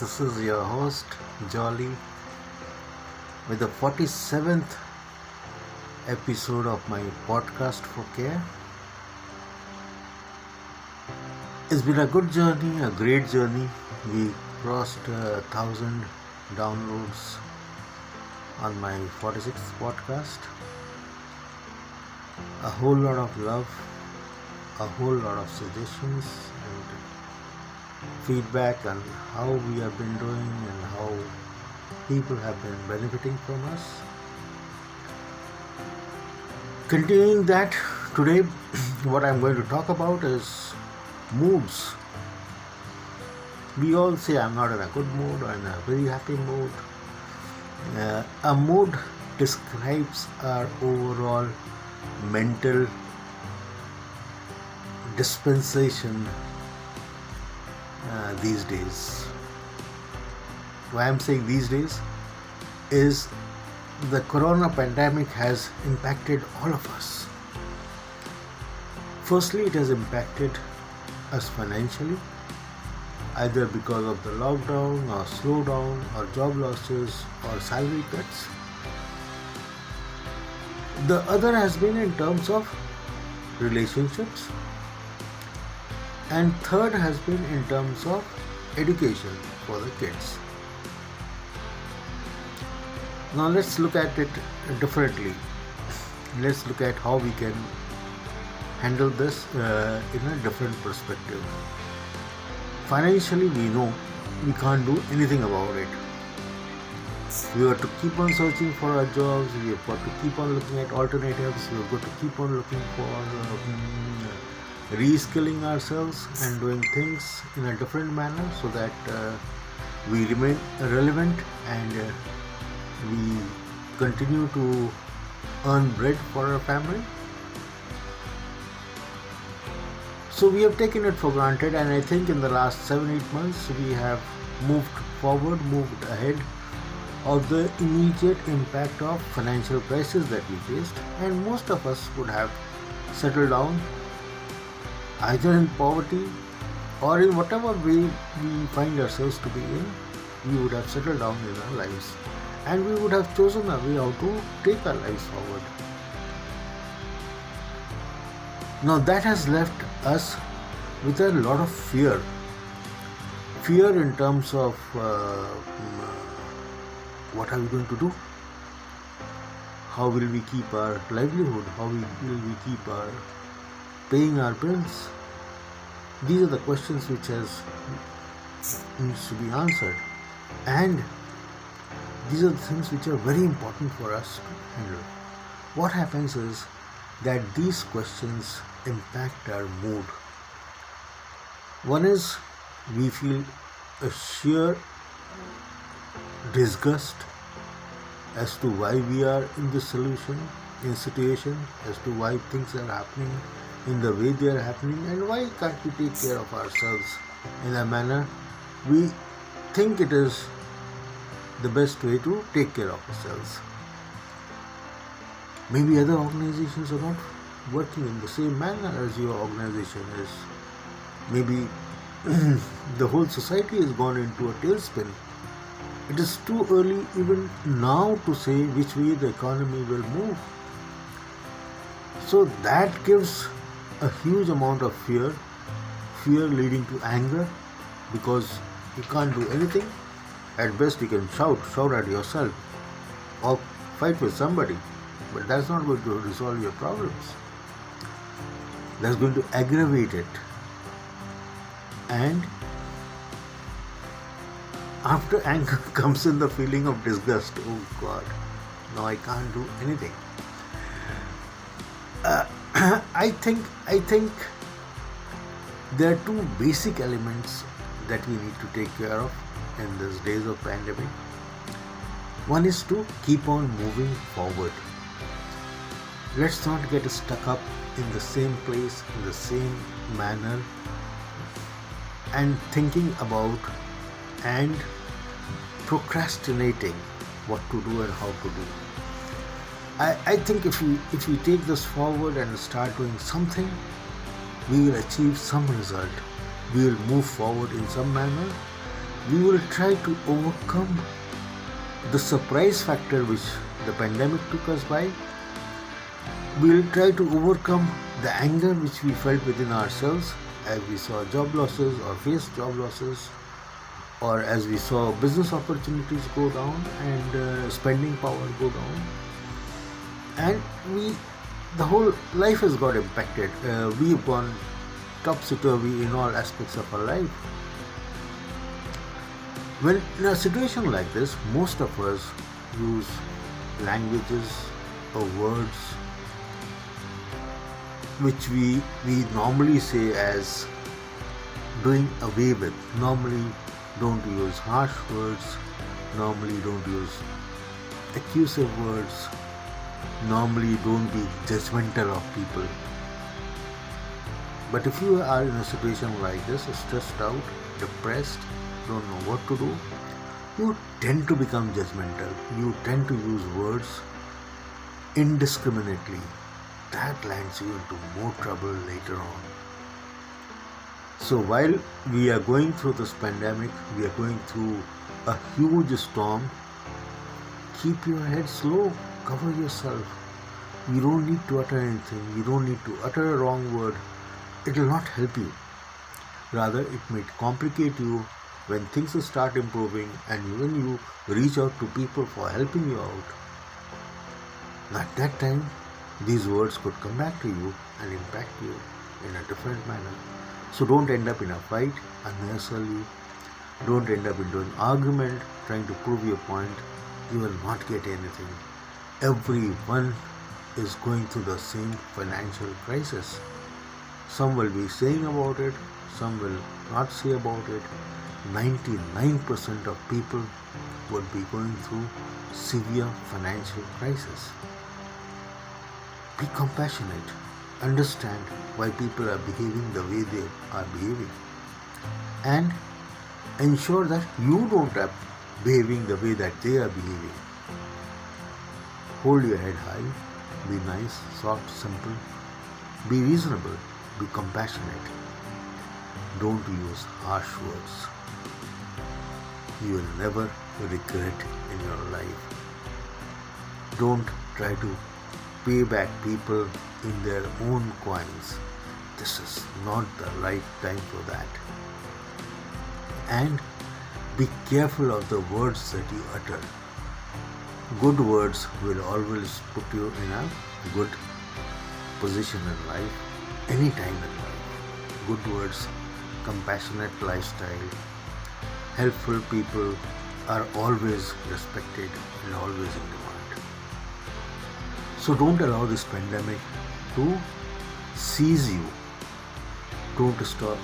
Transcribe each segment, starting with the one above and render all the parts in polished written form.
This is your host, Jolly, with the 47th episode of my podcast for care. It's been a good journey, a great journey. We crossed 1,000 downloads on my 46th podcast. A whole lot of love, a whole lot of suggestions and feedback on how we have been doing and how people have been benefiting from us. Continuing that, today what I'm going to talk about is moods. We all say I'm not in a good mood or in a very happy mood. A mood describes our overall mental dispensation these days. Why I'm saying these days is the corona pandemic has impacted all of us. Firstly, it has impacted us financially, either because of the lockdown or slowdown or job losses or salary cuts. The other has been in terms of relationships, and third has been in terms of education for the kids. Now let's look at it differently. Let's look at how we can handle this in a different perspective. Financially, we know we can't do anything about it. We have to keep on searching for our jobs, we have got to keep on looking at alternatives, we have got to keep on looking for reskilling ourselves and doing things in a different manner so that we remain relevant and we continue to earn bread for our family. So we have taken it for granted, and I think in the last 7-8 months we have moved forward, moved ahead of the immediate impact of financial crisis that we faced, and most of us would have settled down either in poverty or in whatever way we find ourselves to be in. We would have settled down in our lives and we would have chosen a way how to take our lives forward. Now that has left us with a lot of fear in terms of what are we going to do? How will we keep our livelihood? How will we keep our paying our bills? These are the questions which needs to be answered, and these are the things which are very important for us to handle. What happens is that these questions impact our mood. One is we feel a sheer disgust as to why we are in this situation, as to why things are happening in the way they are happening, and why can't we take care of ourselves in a manner we think it is the best way to take care of ourselves. Maybe other organizations are not working in the same manner as your organization is. Maybe the whole society has gone into a tailspin. It is too early even now to say which way the economy will move. So that gives a huge amount of fear leading to anger, because you can't do anything. At best you can shout at yourself or fight with somebody, but that's not going to resolve your problems. That's going to aggravate it. And after anger comes in the feeling of disgust. Oh God, now I can't do anything. I think there are two basic elements that we need to take care of in these days of pandemic. One is to keep on moving forward. Let's not get stuck up in the same place, in the same manner, and thinking about and procrastinating what to do and how to do. I think if we take this forward and start doing something, we will achieve some result. We will move forward in some manner, We will try to overcome the surprise factor which the pandemic took us by. We will try to overcome the anger which we felt within ourselves as we saw job losses or faced job losses, or as we saw business opportunities go down and spending power go down, and the whole life has got impacted. We've gone topsy-turvy in all aspects of our life. When in a situation like this, most of us use languages or words which we normally say as doing away with. Normally don't use harsh words, normally don't use accusative words, normally don't be judgmental of people. But if you are in a situation like this, stressed out, depressed, don't know what to do, you tend to become judgmental. You tend to use words indiscriminately. That lands you into more trouble later on. So while we are going through this pandemic, we are going through a huge storm, keep your head low, cover yourself. You don't need to utter anything. You don't need to utter a wrong word. It will not help you. Rather, it may complicate you when things start improving and when you reach out to people for helping you out. At that time, these words could come back to you and impact you in a different manner. So don't end up in a fight unnecessarily. Don't end up into an argument trying to prove your point. You will not get anything. Everyone is going through the same financial crisis. Some will be saying about it, some will not say about it. 99% of people would be going through severe financial crisis. Be compassionate. Understand why people are behaving the way they are behaving. And ensure that you don't end up behaving the way that they are behaving. Hold your head high. Be nice, soft, simple. Be reasonable. Be compassionate. Don't use harsh words. You will never regret in your life. Don't try to pay back people in their own coins. This is not the right time for that. And be careful of the words that you utter. Good words will always put you in a good position in life, any time in life. Good words, compassionate lifestyle, helpful people are always respected and always in demand. So don't allow this pandemic to seize you. Don't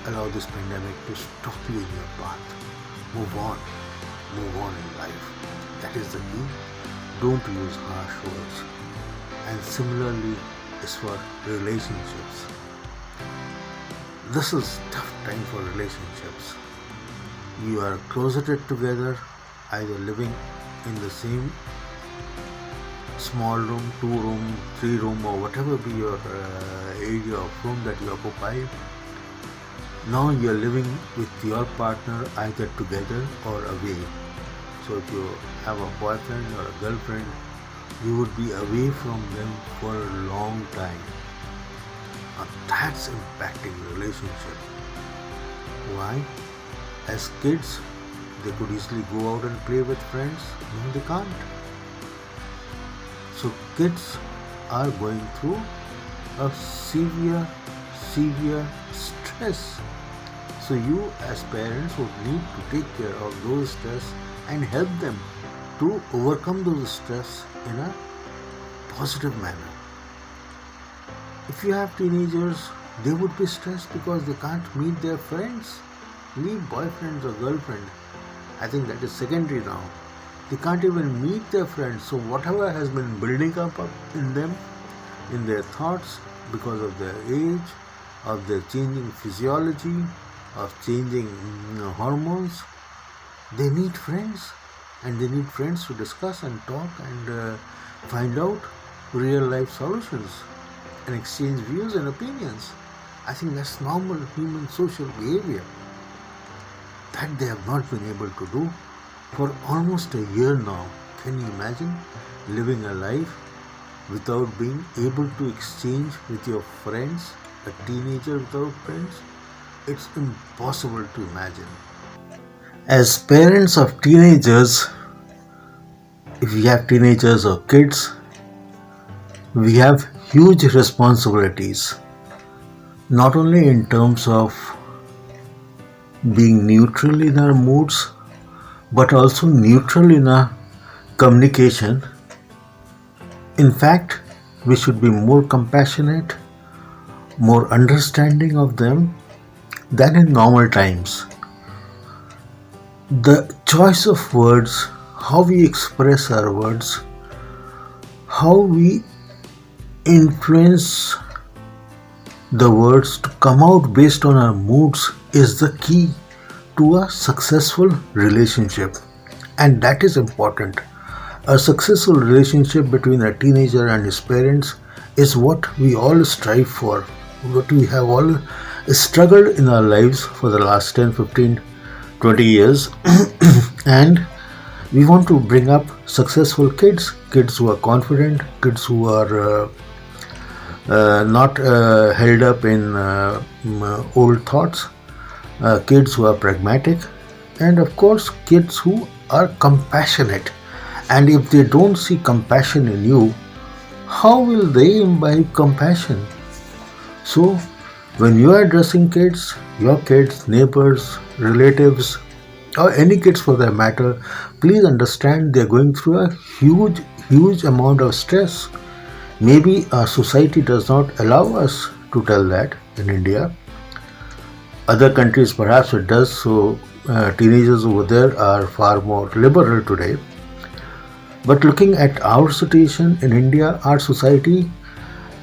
allow this pandemic to stop you in your path. Move on in life. That is the key. Don't use harsh words. And similarly is for relationships. This is tough time for relationships. You are closeted together, either living in the same small room, 2-room, 3-room, or whatever be your area of room that you occupy. Now you are living with your partner either together or away. So if you have a boyfriend or a girlfriend, you would be away from them for a long time. Now that's impacting relationship. Why? As kids, they could easily go out and play with friends. No, they can't. So kids are going through a severe stress. So you as parents would need to take care of those stress and help them to overcome those stress in a positive manner. If you have teenagers, they would be stressed because they can't meet their friends. Leave boyfriends or girlfriend. I think that is secondary now. They can't even meet their friends. So whatever has been building up in them, in their thoughts, because of their age, of their changing physiology, of changing hormones, they need friends. And they need friends to discuss and talk and find out real life solutions and exchange views and opinions. I think that's normal human social behavior. that they have not been able to do for almost a year now. Can you imagine living a life without being able to exchange with your friends, a teenager without friends? It's impossible to imagine. As parents of teenagers, if we have teenagers or kids, we have huge responsibilities, not only in terms of being neutral in our moods, but also neutral in our communication. In fact, we should be more compassionate, more understanding of them than in normal times. The choice of words, how we express our words, how we influence the words to come out based on our moods is the key to a successful relationship, and that is important. A successful relationship between a teenager and his parents is what we all strive for, what we have all struggled in our lives for the last 10, 15, 20 years and we want to bring up successful kids, kids who are confident, kids who are not held up in old thoughts, kids who are pragmatic, and of course kids who are compassionate. And if they don't see compassion in you, how will they imbibe compassion? So when you are addressing kids, your kids, neighbors, relatives, or any kids for that matter, please understand they are going through a huge amount of stress. Maybe our society does not allow us to tell that in India. Other countries perhaps it does, so teenagers over there are far more liberal today. But looking at our situation in India, our society,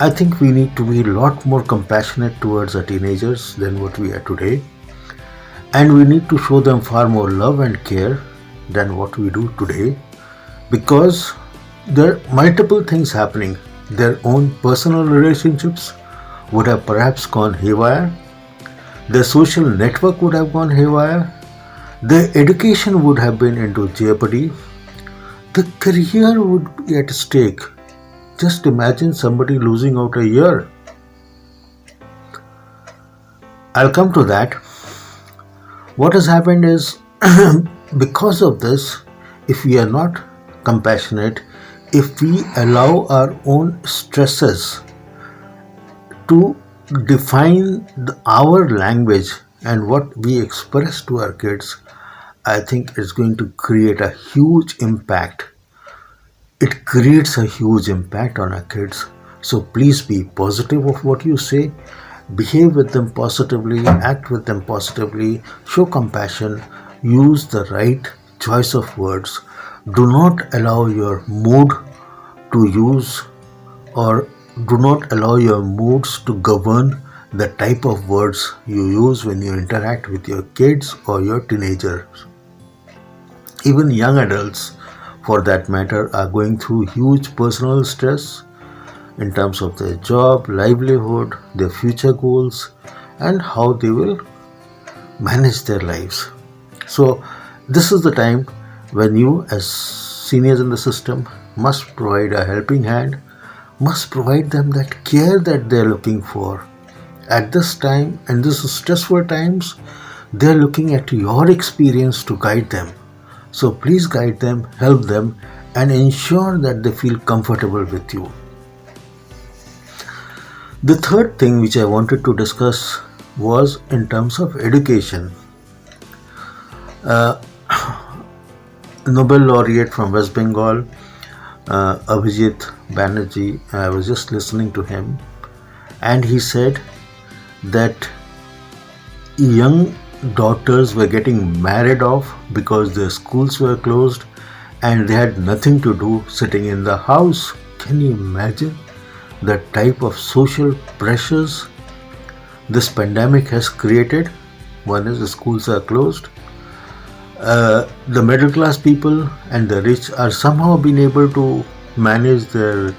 I think we need to be a lot more compassionate towards our teenagers than what we are today. And we need to show them far more love and care than what we do today, because there are multiple things happening. Their own personal relationships would have perhaps gone haywire. Their social network would have gone haywire. Their education would have been into jeopardy. The career would be at stake. Just imagine somebody losing out a year. I'll come to that. What has happened is, because of this, if we are not compassionate, if we allow our own stresses to define our language and what we express to our kids, I think it's going to create a huge impact. It creates a huge impact on our kids. So please be positive of what you say. Behave with them positively, act with them positively, show compassion, use the right choice of words. Do not allow your mood to use, or do not allow your moods to govern the type of words you use when you interact with your kids or your teenagers. Even young adults, for that matter, are going through huge personal stress in terms of their job, livelihood, their future goals, and how they will manage their lives. So this is the time when you, as seniors in the system, must provide a helping hand, must provide them that care that they're looking for. At this time, and this is stressful times, they're looking at your experience to guide them. So please guide them, help them, and ensure that they feel comfortable with you. The third thing which I wanted to discuss was in terms of education. Nobel laureate from West Bengal, Abhijit Banerjee, I was just listening to him, and he said that young daughters were getting married off because their schools were closed and they had nothing to do sitting in the house. Can you imagine the type of social pressures this pandemic has created? One is the schools are closed. The middle class people and the rich are somehow being able to manage their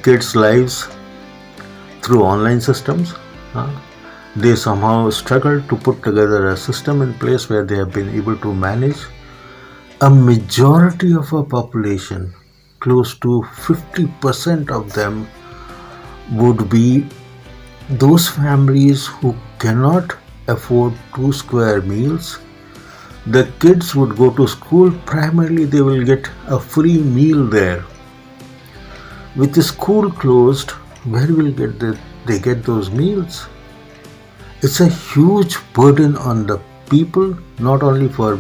kids' lives through online systems. They somehow struggled to put together a system in place where they have been able to manage a majority of a population. Close to 50% of them would be those families who cannot afford 2 square meals. The kids would go to school, primarily they will get a free meal there. With the school closed, where will they get those meals? It's a huge burden on the people, not only for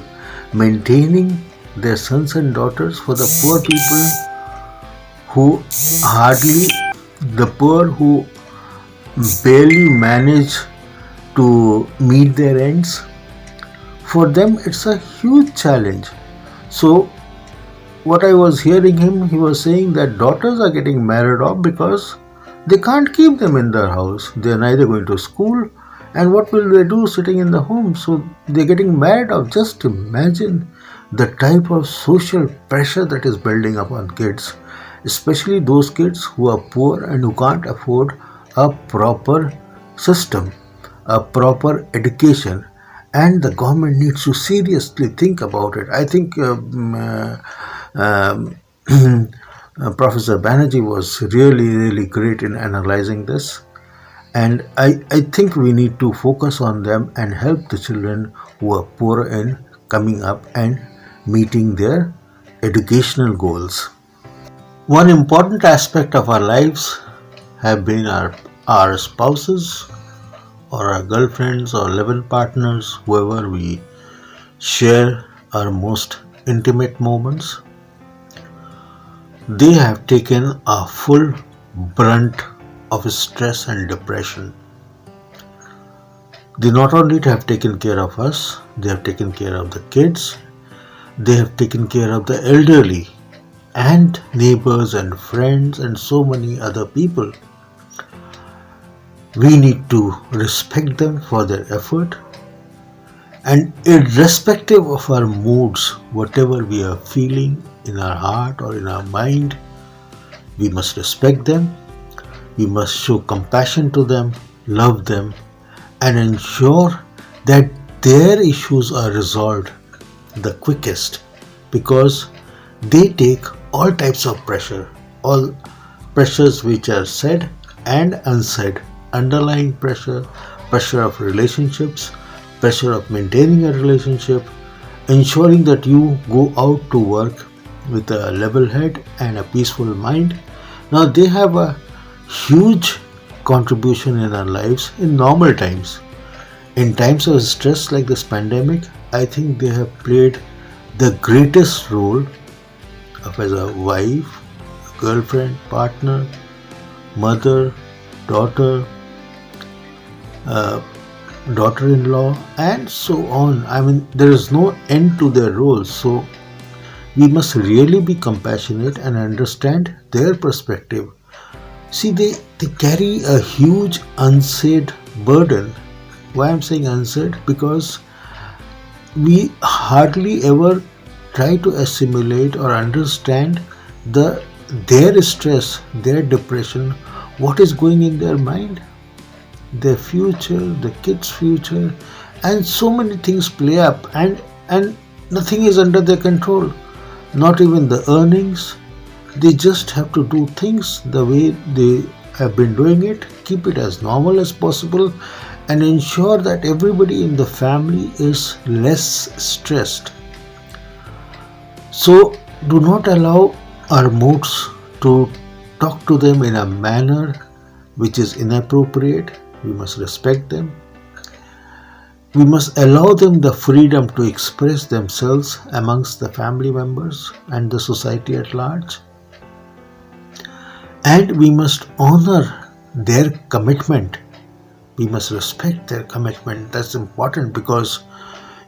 maintaining their sons and daughters, for the poor people who hardly, the poor who barely manage to meet their ends. For them, it's a huge challenge. So, what I was hearing him, he was saying that daughters are getting married off because they can't keep them in their house. They're neither going to school, and what will they do sitting in the home? So they're getting married off. Just imagine the type of social pressure that is building up on kids, especially those kids who are poor and who can't afford a proper system, a proper education, and the government needs to seriously think about it. I think um, Professor Banerjee was really great in analyzing this, and I think we need to focus on them and help the children who are poor in coming up and meeting their educational goals. One important aspect of our lives have been our spouses or our girlfriends or live-in partners, whoever we share our most intimate moments. They have taken a full brunt of stress and depression. They not only have taken care of us, they have taken care of the kids, they have taken care of the elderly and neighbors and friends and so many other people. We need to respect them for their effort, and irrespective of our moods, whatever we are feeling in our heart or in our mind, we must respect them, we must show compassion to them, love them, and ensure that their issues are resolved the quickest, because they take all types of pressure, all pressures which are said and unsaid, underlying pressure, pressure of relationships, pressure of maintaining a relationship, ensuring that you go out to work with a level head and a peaceful mind. Now they have a huge contribution in our lives in normal times. In times of stress like this pandemic, I think they have played the greatest role of as a wife, girlfriend, partner, mother, daughter, daughter-in-law, and so on. I mean, there is no end to their roles. So we must really be compassionate and understand their perspective. See, they carry a huge unsaid burden. Why I'm saying unsaid? Because we hardly ever try to assimilate or understand their stress, their depression, what is going in their mind, their future, the kids' future, and so many things play up, and nothing is under their control, not even the earnings. They just have to do things the way they have been doing it, keep it as normal as possible, and ensure that everybody in the family is less stressed. So do not allow our moods to talk to them in a manner which is inappropriate. We must respect them. We must allow them the freedom to express themselves amongst the family members and the society at large. And we must honor their commitment. We must respect their commitment. That's important, because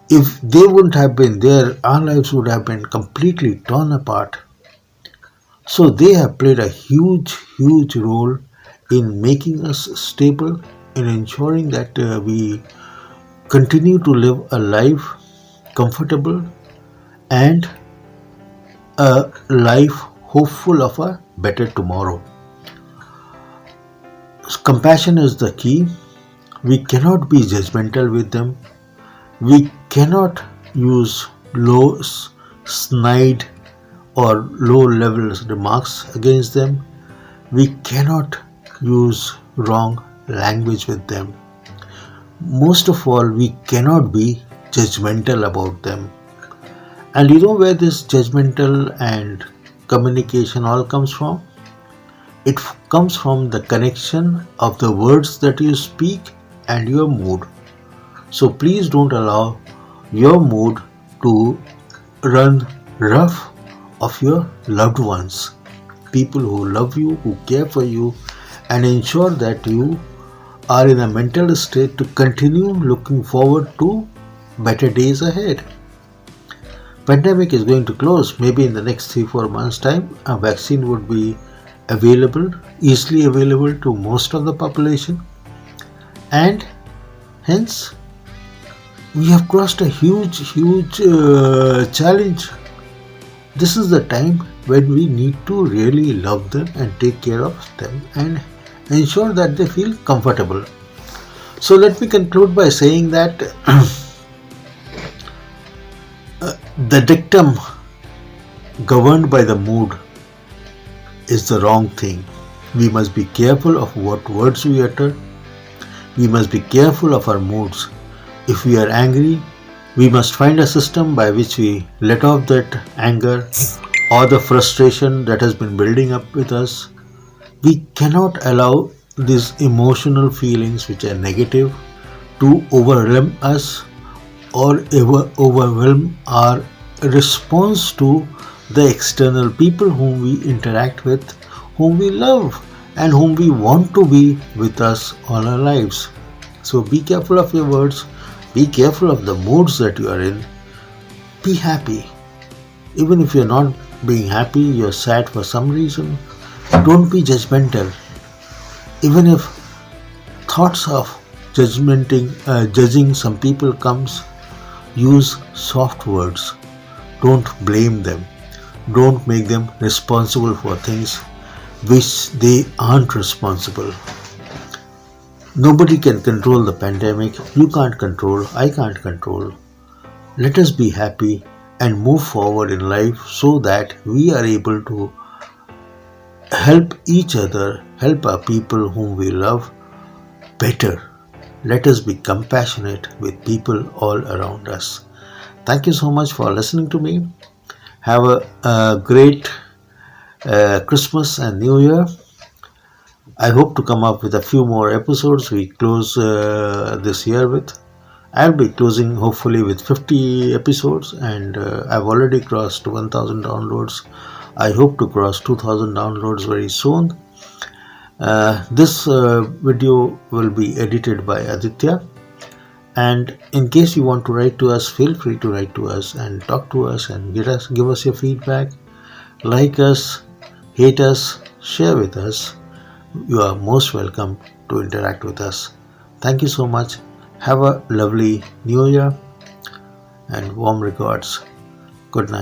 if they wouldn't have been there, our lives would have been completely torn apart. So they have played a huge role in making us stable, in ensuring that we continue to live a life comfortable and a life hopeful of a better tomorrow. Compassion is the key. We cannot be judgmental with them. We cannot use low, snide, or low level remarks against them. We cannot use wrong language with them. Most of all, we cannot be judgmental about them. And you know where this judgmental and communication all comes from? It comes from the connection of the words that you speak and your mood. So please don't allow your mood to run rough of your loved ones, people who love you, who care for you, and ensure that you are in a mental state to continue looking forward to better days ahead. Pandemic is going to close. Maybe in the next 3-4 months time a vaccine would be available, easily available to most of the population, and hence we have crossed a huge challenge. This is the time when we need to really love them and take care of them and ensure that they feel comfortable. So let me conclude by saying that the dictum governed by the mood is the wrong thing. We must be careful of what words we utter. We must be careful of our moods. If we are angry, we must find a system by which we let off that anger or the frustration that has been building up with us. We cannot allow these emotional feelings which are negative to overwhelm us or overwhelm our response to the external people whom we interact with, whom we love, and whom we want to be with us all our lives. So be careful of your words, be careful of the moods that you are in. Be happy. Even if you're not being happy, you're sad for some reason, don't be judgmental. Even if thoughts of judging some people comes, use soft words. Don't blame them. Don't make them responsible for things which they aren't responsible. Nobody can control the pandemic. You can't control. I can't control. Let us be happy and move forward in life so that we are able to help each other, help our people whom we love better. Let us be compassionate with people all around us. Thank you so much for listening to me. Have a great Christmas and New Year. I hope to come up with a few more episodes we close this year with. I'll be closing hopefully with 50 episodes, and I've already crossed 1000 downloads. I hope to cross 2000 downloads very soon. This video will be edited by Aditya. And in case you want to write to us, feel free to write to us and talk to us and give us your feedback. Like us, hate us, share with us. You are most welcome to interact with us. Thank you so much. Have a lovely New Year and warm regards. Good night.